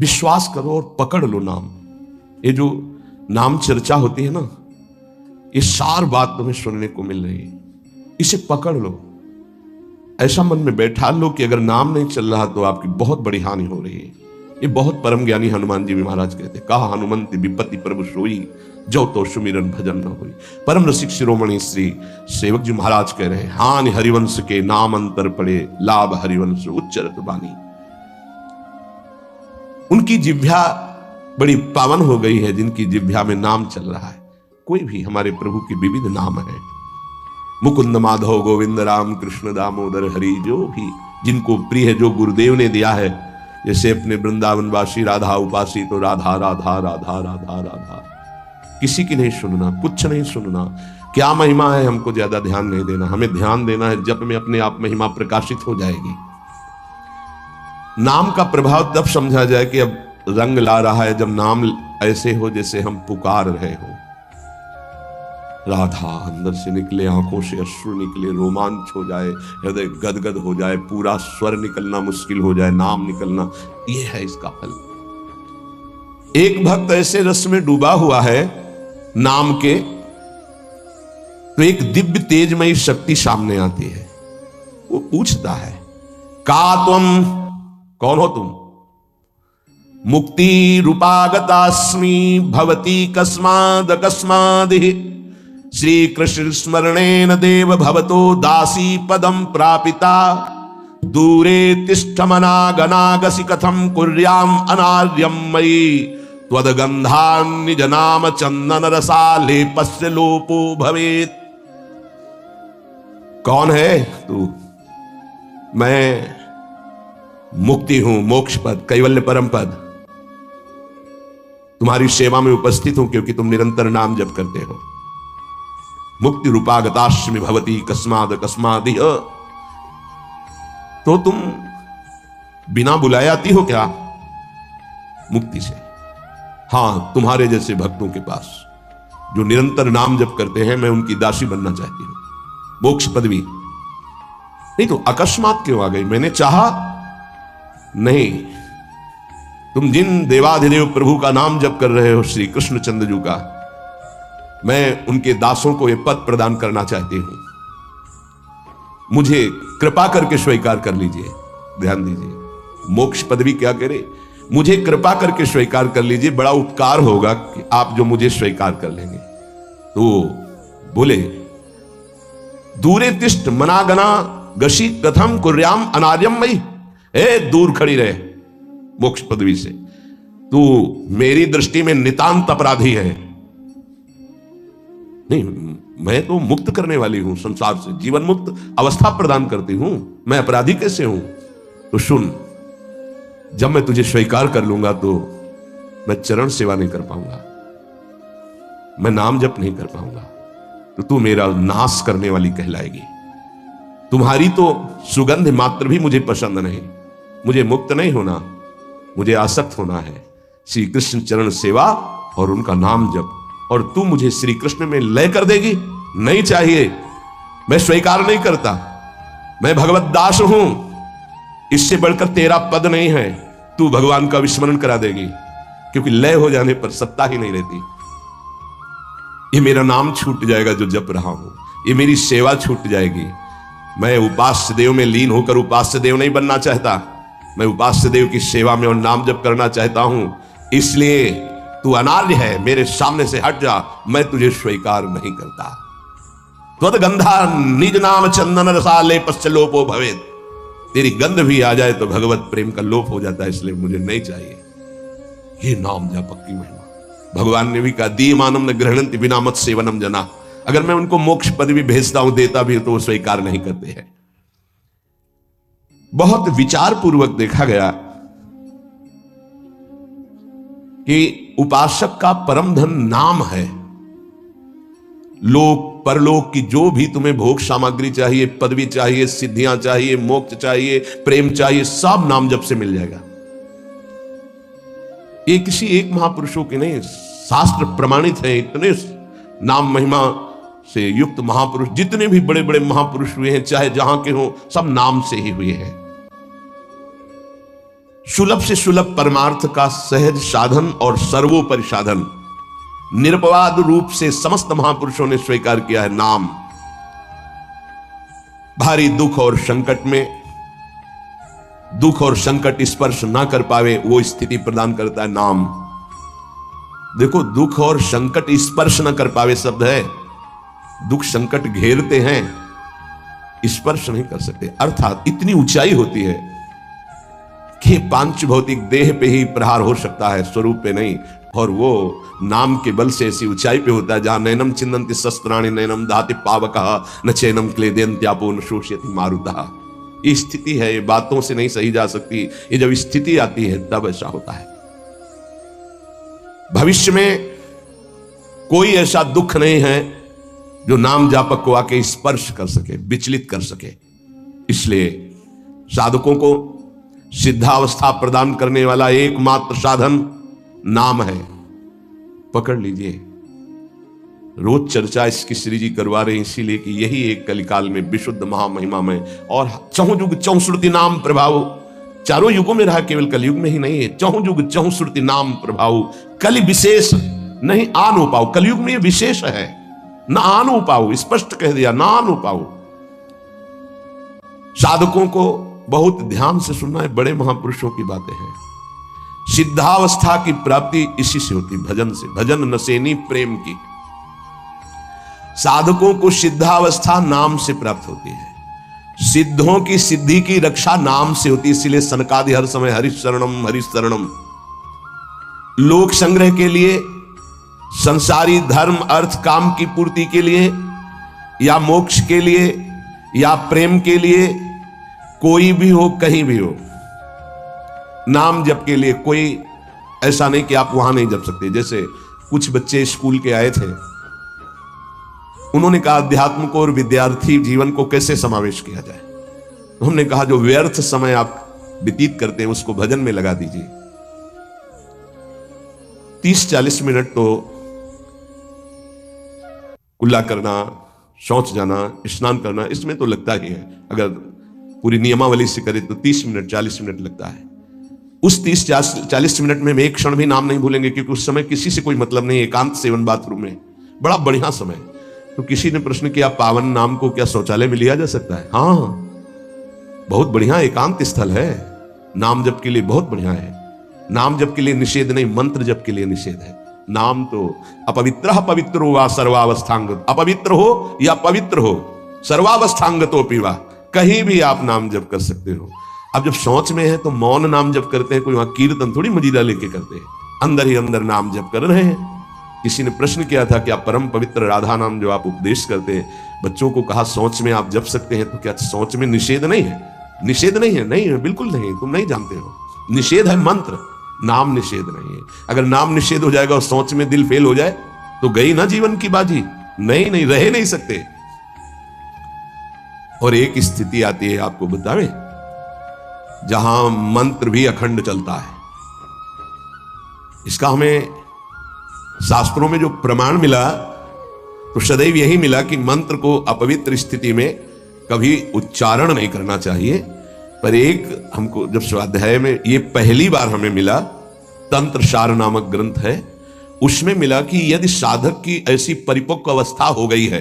विश्वास करो और पकड़ लो नाम। ये जो नाम चर्चा होती है ना, ये सार बात तुम्हें सुनने को मिल रही है, इसे पकड़ लो। ऐसा मन में बैठा लो कि अगर नाम नहीं चल रहा तो आपकी बहुत बड़ी हानि हो रही है। ये बहुत परम ज्ञानी हनुमान जी भी महाराज कहते, कहा हनुमंत विपत्ति प्रभु सोई, जो तो सुमिरन भजन न हुई। परम रसिक शिरोमणि श्री सेवक जी महाराज कह रहे हैं, हानि हरिवंश के नाम अंतर पड़े, लाभ हरिवंश उच्चरत बानी। उनकी जिह्वा बड़ी पावन हो गई है जिनकी जिह्वा में नाम चल रहा है। कोई भी हमारे प्रभु के विविध नाम है, मुकुंद माधव गोविंद राम कृष्ण दामोदर हरि, जो भी जिनको प्रिय है, जो गुरुदेव ने दिया है। जैसे अपने वृंदावनवासी राधा उपासी, तो राधा राधा राधा राधा राधा, किसी की नहीं सुनना, कुछ नहीं सुनना। क्या महिमा है हमको ज्यादा ध्यान नहीं देना, हमें ध्यान देना है जप में अपने आप महिमा प्रकाशित हो जाएगी। नाम का प्रभाव तब समझा जाए कि अब रंग ला रहा है, जब नाम ऐसे हो जैसे हम पुकार रहे हो। राधा अंदर से निकले, आंखों से अश्रु निकले, रोमांच हो जाए, हृदय गदगद हो जाए, पूरा स्वर निकलना मुश्किल हो जाए, नाम निकलना, यह है इसका फल। एक भक्त ऐसे रस में डूबा हुआ है नाम के, तो एक दिव्य तेजमयी शक्ति सामने आती है। वो पूछता है, का तुम, कौन हो तुम? मुक्ति रूपागतास्मि भवती कस्माद अकस्मादिहि, श्री कृष्ण स्मरणेन देव भवतो दासी पदम प्रापिता, दूरे तिष्ठमनागनागसि कथम कुर्याम अनार्यम मयि, त्वदगंधान्निज नाम चंदन रसा लेपस्य लोपो भवेत्। कौन है तू? मैं मुक्ति हूं, मोक्ष पद, कैवल्य परम पद। तुम्हारी सेवा में उपस्थित हूं क्योंकि तुम निरंतर नाम जप करते हो। मुक्ति रूपागताश्मि भवती कस्माद कस्मादिह, तो तुम बिना बुलाए आती हो क्या मुक्ति से? हां, तुम्हारे जैसे भक्तों के पास जो निरंतर नाम जप करते हैं, मैं उनकी दासी बनना चाहती हूं, मोक्ष पदवी। नहीं तो अकस्मात क्यों आ गई? मैंने चाहा नहीं। तुम जिन देवाधिदेव प्रभु का नाम जप कर रहे हो, श्री कृष्णचंद्र जी का, मैं उनके दासों को यह पद प्रदान करना चाहती हूं। मुझे कृपा करके स्वीकार कर लीजिए। ध्यान दीजिए, मोक्ष पदवी क्या करे? मुझे कृपा करके स्वीकार कर लीजिए, बड़ा उपकार होगा कि आप जो मुझे स्वीकार कर लेंगे। तो बोले, दूरे तिष्ठ मनागना गशी कथम कुर्याम अनार्यम मई। ए, दूर खड़ी रहे मोक्ष पदवी से, तू मेरी दृष्टि में नितांत अपराधी है। नहीं, मैं तो मुक्त करने वाली हूं, संसार से जीवन मुक्त अवस्था प्रदान करती हूं, मैं अपराधी कैसे हूं? तो सुन, जब मैं तुझे स्वीकार कर लूंगा तो मैं चरण सेवा नहीं कर पाऊंगा, मैं नाम जप नहीं कर पाऊंगा, तो तू मेरा नाश करने वाली कहलाएगी। तुम्हारी तो सुगंध मात्र भी मुझे पसंद नहीं। मुझे मुक्त नहीं होना, मुझे आसक्त होना है श्री कृष्ण चरण सेवा और उनका नाम जप। और तू मुझे श्री कृष्ण में लय कर देगी? नहीं चाहिए, मैं स्वीकार नहीं करता। मैं भगवत दास हूं, इससे बढ़कर तेरा पद नहीं है। तू भगवान का विस्मरण करा देगी, क्योंकि लय हो जाने पर सत्ता ही नहीं रहती। ये मेरा नाम छूट जाएगा जो जप रहा हूं, ये मेरी सेवा छूट जाएगी। मैं उपास्य देव में लीन होकर उपास्य देव नहीं बनना चाहता, मैं उपास्य देव की सेवा में और नाम जप करना चाहता हूं। इसलिए तू अनार्य है, मेरे सामने से हट जा, मैं तुझे स्वीकार नहीं करता। त्वदगंधा निज नाम चंदन रसा लेपस्य लोपो भवेत्। तेरी गंध भी आ जाए तो भगवत प्रेम का लोप हो जाता है, इसलिए मुझे नहीं चाहिए। ये नाम जापक की महिमा। भगवान ने भी कहा, दीयमानम न गृह्णन्ति विना मत सेवनम जना। अगर मैं उनको मोक्ष पदवी भेजता हूं, देता भी तो वो स्वीकार नहीं करते हैं। बहुत विचार पूर्वक देखा गया कि उपासक का परम धन नाम है। लोक परलोक की जो भी तुम्हें भोग सामग्री चाहिए, पदवी चाहिए, सिद्धियां चाहिए, मोक्ष चाहिए, प्रेम चाहिए, सब नाम जप से मिल जाएगा। ये किसी एक महापुरुषों के नहीं, शास्त्र प्रमाणित है। इतने नाम महिमा से युक्त महापुरुष, जितने भी बड़े बड़े महापुरुष हुए हैं, चाहे जहां के हों, सब नाम से ही हुए हैं। सुलभ से सुलभ परमार्थ का सहज साधन और सर्वोपरि साधन निरपवाद रूप से समस्त महापुरुषों ने स्वीकार किया है नाम। भारी दुख और संकट में दुख और संकट स्पर्श ना कर पावे वो स्थिति प्रदान करता है नाम। देखो, दुख और संकट स्पर्श ना कर पावे शब्द है, दुख संकट घेरते हैं, स्पर्श नहीं कर सकते। अर्थात इतनी ऊंचाई होती है कि पांच भौतिक देह पे ही प्रहार हो सकता है, स्वरूप पे नहीं। और वो नाम के बल से ऐसी ऊंचाई पे होता है जहां नैनम चिन्नन्ति शस्त्राणि नैनम दाति पावकः न चैनम क्लेदयन्त्यापो न शोषयति मारुतः। ये स्थिति है, ये बातों से नहीं सही जा सकती। ये जब स्थिति आती है तब ऐसा होता है। भविष्य में कोई ऐसा दुख नहीं है जो नाम जापक को आके स्पर्श कर सके, विचलित कर सके। इसलिए साधकों को सिद्धावस्था प्रदान करने वाला एकमात्र साधन नाम है। पकड़ लीजिए। रोज चर्चा इसकी श्री जी करवा रहे हैं इसीलिए कि यही एक कलिकाल में विशुद्ध महामहिमा में और चहुयुग चहुश्रुति नाम प्रभाव चारों युगों में रहा, केवल कलयुग में ही नहीं है। चहुयुग चहुश्रुति नाम प्रभाव कलि विशेष नहीं आन हो पाओ। कलयुग में ये विशेष है, ना आन हो पाओ, स्पष्ट कह दिया, ना आन हो पाओ। साधकों को बहुत ध्यान से सुनना है, बड़े महापुरुषों की बातें हैं। सिद्धावस्था की प्राप्ति इसी से होती, भजन से। भजन नसेनी प्रेम की। साधकों को सिद्धावस्था नाम से प्राप्त होती है। सिद्धों की सिद्धि की रक्षा नाम से होती है। इसलिए सनकादि हर समय हरिशरणम हरिशरणम। लोक संग्रह के लिए, संसारी धर्म अर्थ काम की पूर्ति के लिए या मोक्ष के लिए या प्रेम के लिए, कोई भी हो कहीं भी हो, नाम जप के लिए कोई ऐसा नहीं कि आप वहां नहीं जप सकते। जैसे कुछ बच्चे स्कूल के आए थे, उन्होंने कहा अध्यात्म को और विद्यार्थी जीवन को कैसे समावेश किया जाए। तो हमने कहा जो व्यर्थ समय आप व्यतीत करते हैं उसको भजन में लगा दीजिए। 30-40 मिनट तो कुल्ला करना, शौच जाना, स्नान करना, इसमें तो लगता ही है। अगर पूरी नियमावली से करे तो 30 मिनट 40 मिनट लगता है। उस 30-40 मिनट में हम एक क्षण भी नाम नहीं भूलेंगे, क्योंकि उस समय किसी से कोई मतलब नहीं। एकांत सेवन बाथरूम में, बड़ा बढ़िया समय। तो किसी ने प्रश्न किया पावन नाम को क्या शौचालय में लिया जा सकता है? हाँ, बहुत बढ़िया एकांत स्थल है, नाम जप के लिए बहुत बढ़िया है। नाम जप के लिए निषेध नहीं, मंत्र जप के लिए निषेध है। नाम तो अपवित्र पवित्र वा सर्वावस्थांगत, अपवित्र हो या पवित्र हो, सर्वावस्थांगतो पीवा, कहीं भी आप नाम जप कर सकते हो। अब जब शौच में है तो मौन नाम जप करते हैं, कोई वहां कीर्तन थोड़ी मजीरा लेके करते हैं, अंदर ही अंदर नाम जप कर रहे हैं। किसी ने प्रश्न किया था कि आप परम पवित्र राधा नाम जो आप उपदेश करते हैं, बच्चों को कहा शौच में आप जप सकते हैं, तो क्या शौच में निषेध नहीं है? निषेध नहीं है, नहीं है, बिल्कुल नहीं, तुम नहीं जानते हो। निषेध है मंत्र, नाम निषेध नहीं है। अगर नाम निषेध हो जाएगा और शौच में दिल फेल हो जाए तो गई ना जीवन की बाजी। नहीं, रह नहीं सकते। और एक स्थिति आती है, आपको बतावे, जहां मंत्र भी अखंड चलता है। इसका हमें शास्त्रों में जो प्रमाण मिला तो सदैव यही मिला कि मंत्र को अपवित्र स्थिति में कभी उच्चारण नहीं करना चाहिए। पर एक हमको जब स्वाध्याय में ये पहली बार हमें मिला, तंत्र सार नामक ग्रंथ है, उसमें मिला कि यदि साधक की ऐसी परिपक्व अवस्था हो गई है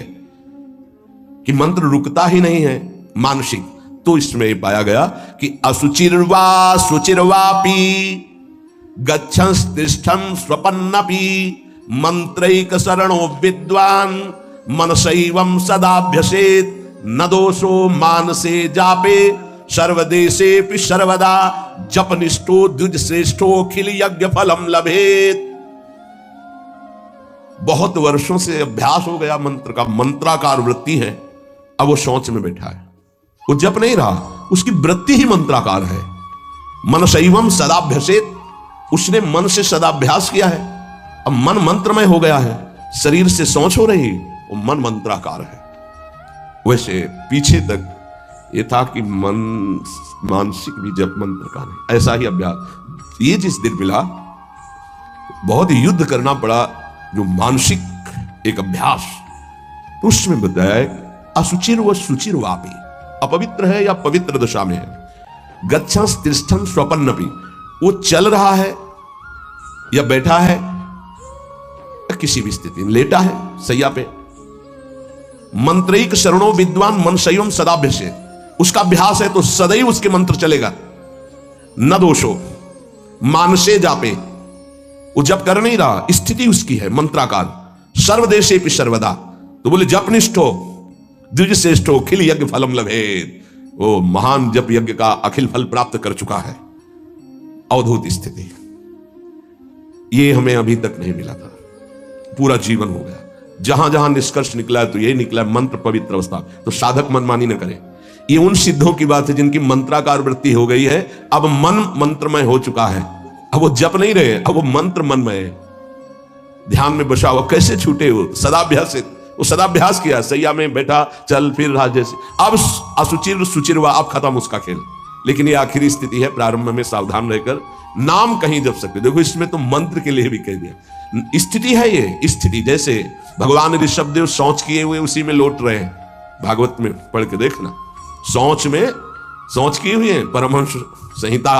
कि मंत्र रुकता ही नहीं है मानसिक, तो इसमें पाया गया कि असुचिर्वा सुचिर्वापि गच्छंस्तिष्ठं स्वपन्नपि मंत्रैक शरणो विद्वान मनसैवं सदाभ्यसेत न दोषो मानसे जापे सर्वदेशेपि सर्वदा जपनिष्ठो द्विजश्रेष्ठो अखिल यज्ञ फलम लभेत। बहुत वर्षों से अभ्यास हो गया मंत्र का, मंत्राकार वृत्ति है, अब वो शौच में बैठा है, वो जप नहीं रहा, उसकी वृत्ति ही मंत्राकार है। मनसैवं सदाभ्यसेत, उसने मन से सदाभ्यास किया है, अब मन मंत्रमय हो गया है, शरीर से शौच हो रही, वो मन मंत्राकार है। वैसे पीछे तक ये था कि मन मानसिक भी जप मंत्र का नहीं, ऐसा ही अभ्यास। ये जिस दिन मिला बहुत युद्ध करना पड़ा, जो मानसिक एक अभ्यास, तो उसमें बताया असुचिर व सुचिर वापी, अपवित्र है या पवित्र दशा में है, गच्छंस तिष्ठं स्वपन्नपि, वो चल रहा है या बैठा है या किसी भी स्थिति में लेटा है सैया पे, मंत्रैक शरणो विद्वान मनसयम सदाभ्यसे, उसका अभ्यास है तो सदैव उसके मंत्र चलेगा। न दोषो मानसे जापे, वो जप कर नहीं रहा, स्थिति उसकी है मंत्राकार। सर्वदेशे पि सर्वदा, तो बोले जपनिष्ठ हो द्विज श्रेष्ठ हो अखिल यज्ञ फलम लभेत, वो महान जप यज्ञ का अखिल फल प्राप्त कर चुका है। अवधूत स्थिति, ये हमें अभी तक नहीं मिला था, पूरा जीवन हो गया। जहां जहां निष्कर्ष निकला तो ये निकला मंत्र पवित्र अवस्था। तो साधक मनमानी न करे। ये उन सिद्धों की बात है जिनकी मंत्राकार वृत्ति हो गई है, अब मन मंत्रमय हो चुका है, अब वो जप नहीं रहे, अब वो मंत्र मनमय है, ध्यान में बसा हुआ। कैसे छूटे हो? सदाभ्यासित, वो सदाभ्यास किया, सैया में बैठा चल फिर रहा जैसे। अब असुचिर सुचिर हुआ, अब खत्म उसका खेल। लेकिन ये आखिरी स्थिति है, प्रारंभ में सावधान रहकर नाम कहीं जप सकते। देखो इसमें तो मंत्र के लिए भी कह दिया, स्थिति है ये स्थिति। जैसे भगवान ऋषभदेव शौच किए हुए उसी में लौट रहे हैं, भागवत में पढ़ के देखना, शौच में शौच किए हुए हैं। परमहंस संहिता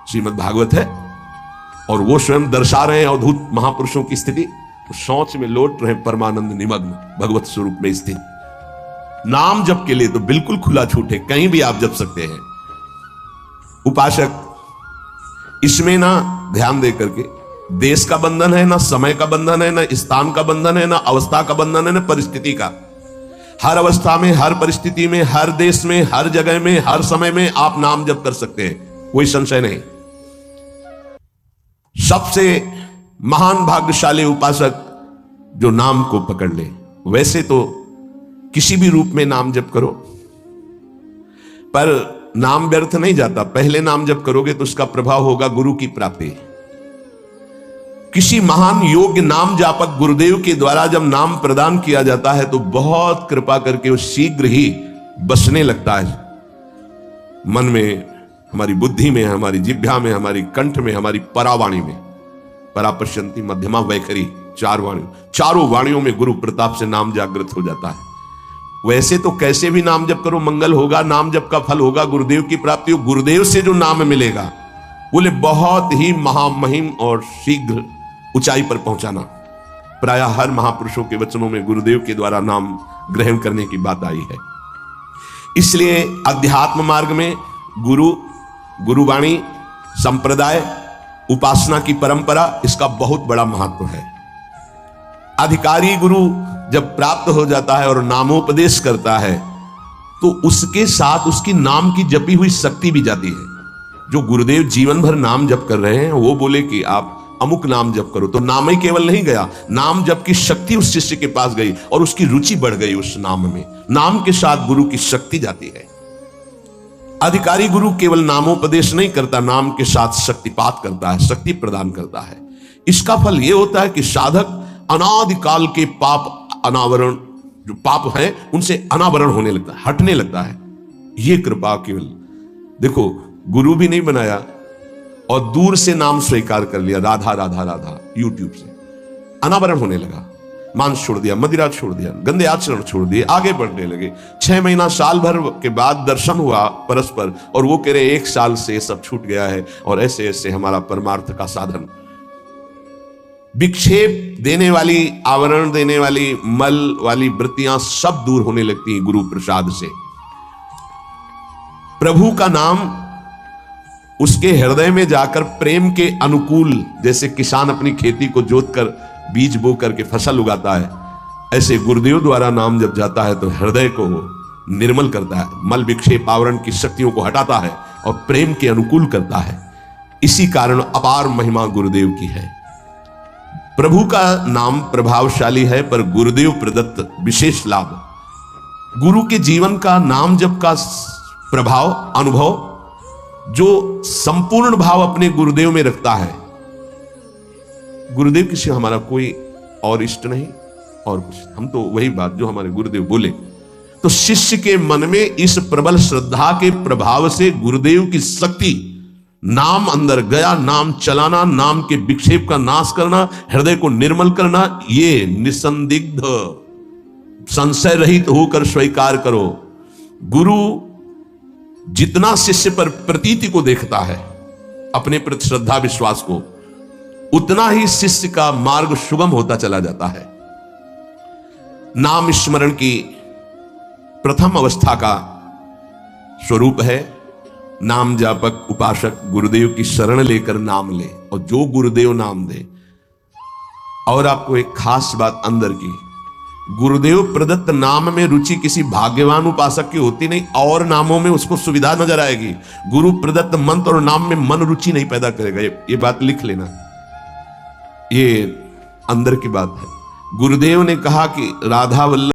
श्रीमद् भागवत है और वो स्वयं दर्शा रहे हैं अवधूत महापुरुषों की स्थिति। शौच में लौट रहे परमानंद निमग्न भगवत स्वरूप में स्थित। नाम जप के लिए तो बिल्कुल खुला छूट है, कहीं भी आप जप सकते हैं। उपासक इसमें ना ध्यान दे करके, देश का बंधन है, ना समय का बंधन है, ना स्थान का बंधन है, ना अवस्था का बंधन है, ना परिस्थिति का। हर अवस्था में, हर परिस्थिति में, हर देश में, हर जगह में, हर समय में आप नाम जप कर सकते हैं, कोई संशय नहीं। सबसे महान भाग्यशाली उपासक जो नाम को पकड़ ले। वैसे तो किसी भी रूप में नाम जप करो, पर नाम व्यर्थ नहीं जाता। पहले नाम जप करोगे तो उसका प्रभाव होगा गुरु की प्राप्ति। किसी महान योग्य नाम जापक गुरुदेव के द्वारा जब नाम प्रदान किया जाता है तो बहुत कृपा करके वो शीघ्र ही बसने लगता है मन में, हमारी बुद्धि में, हमारी जिह्वा में, हमारी कंठ में, हमारी परावाणी में। परापश्यंती मध्यमा वैखरी, चारों वाणियों में गुरु प्रताप से नाम जागृत हो जाता है। वैसे तो कैसे भी नाम जप करो मंगल होगा, नाम जप का फल होगा, गुरुदेव की प्राप्ति हो। गुरुदेव से जो नाम मिलेगा बोले बहुत ही महामहिम और शीघ्र ऊंचाई पर पहुंचाना। प्राय हर महापुरुषों के वचनों में गुरुदेव के द्वारा नाम ग्रहण करने की बात आई है। इसलिए अध्यात्म मार्ग में गुरु, गुरुवाणी, संप्रदाय, उपासना की परंपरा, इसका बहुत बड़ा महत्व है। अधिकारी गुरु जब प्राप्त हो जाता है और नामोपदेश करता है तो उसके साथ उसकी नाम की जपी हुई शक्ति भी जाती है। जो गुरुदेव जीवन भर नाम जप कर रहे हैं वो बोले कि आप अमुक नाम जप करो, तो नाम ही केवल नहीं गया, नाम जप की शक्ति उस शिष्य के पास गई और उसकी रुचि बढ़ गई उस नाम में। नाम के साथ गुरु की शक्ति जाती है। अधिकारी गुरु केवल नामोपदेश नहीं करता, नाम के साथ शक्तिपात करता है, शक्ति प्रदान करता है। इसका फल यह होता है कि साधक अनादिकाल के पाप अनावरण, जो पाप है उनसे अनावरण होने लगता है, हटने लगता है। यह कृपा केवल देखो, गुरु भी नहीं बनाया और दूर से नाम स्वीकार कर लिया, राधा राधा राधा, यूट्यूब से अनावरण होने लगा। मांस छोड़ दिया, मदिरा छोड़ दिया, गंदे आचरण छोड़ दिए, आगे बढ़ने लगे। 6 महीना साल भर के बाद दर्शन हुआ परस्पर और वो कह रहे 1 साल से सब छूट गया है और ऐसे ऐसे हमारा परमार्थ का साधन। विक्षेप देने वाली, आवरण देने वाली, मल वाली वृत्तियां सब दूर होने लगती हैं गुरु प्रसाद से। प्रभु का नाम उसके हृदय में जाकर प्रेम के अनुकूल, जैसे किसान अपनी खेती को जोत कर बीज बो करके फसल उगाता है, ऐसे गुरुदेव द्वारा नाम जब जाता है तो हृदय को निर्मल करता है, मल विक्षेप आवरण की शक्तियों को हटाता है और प्रेम के अनुकूल करता है। इसी कारण अपार महिमा गुरुदेव की है। प्रभु का नाम प्रभावशाली है, पर गुरुदेव प्रदत्त विशेष लाभ। गुरु के जीवन का नाम जप का प्रभाव, अनुभव, जो संपूर्ण भाव अपने गुरुदेव में रखता है, गुरुदेव किसी हमारा कोई और इष्ट नहीं और कुछ, हम तो वही बात जो हमारे गुरुदेव बोले। तो शिष्य के मन में इस प्रबल श्रद्धा के प्रभाव से गुरुदेव की शक्ति, नाम अंदर गया, नाम चलाना, नाम के विक्षेप का नाश करना, हृदय को निर्मल करना, ये निसंदिग्ध संशय रहित होकर स्वीकार करो। गुरु जितना शिष्य पर प्रतीति को देखता है अपने प्रति श्रद्धा विश्वास को, उतना ही शिष्य का मार्ग सुगम होता चला जाता है। नाम स्मरण की प्रथम अवस्था का स्वरूप है नाम जापक उपासक गुरुदेव की शरण लेकर नाम ले, और जो गुरुदेव नाम दे। और आपको एक खास बात अंदर की, गुरुदेव प्रदत्त नाम में रुचि किसी भाग्यवान उपासक की होती नहीं, और नामों में उसको सुविधा नजर आएगी। गुरु प्रदत्त मंत्र और नाम में मन रुचि नहीं पैदा करेगा। ये बात लिख लेना, ये अंदर की बात है। गुरुदेव ने कहा कि राधा वल्लभ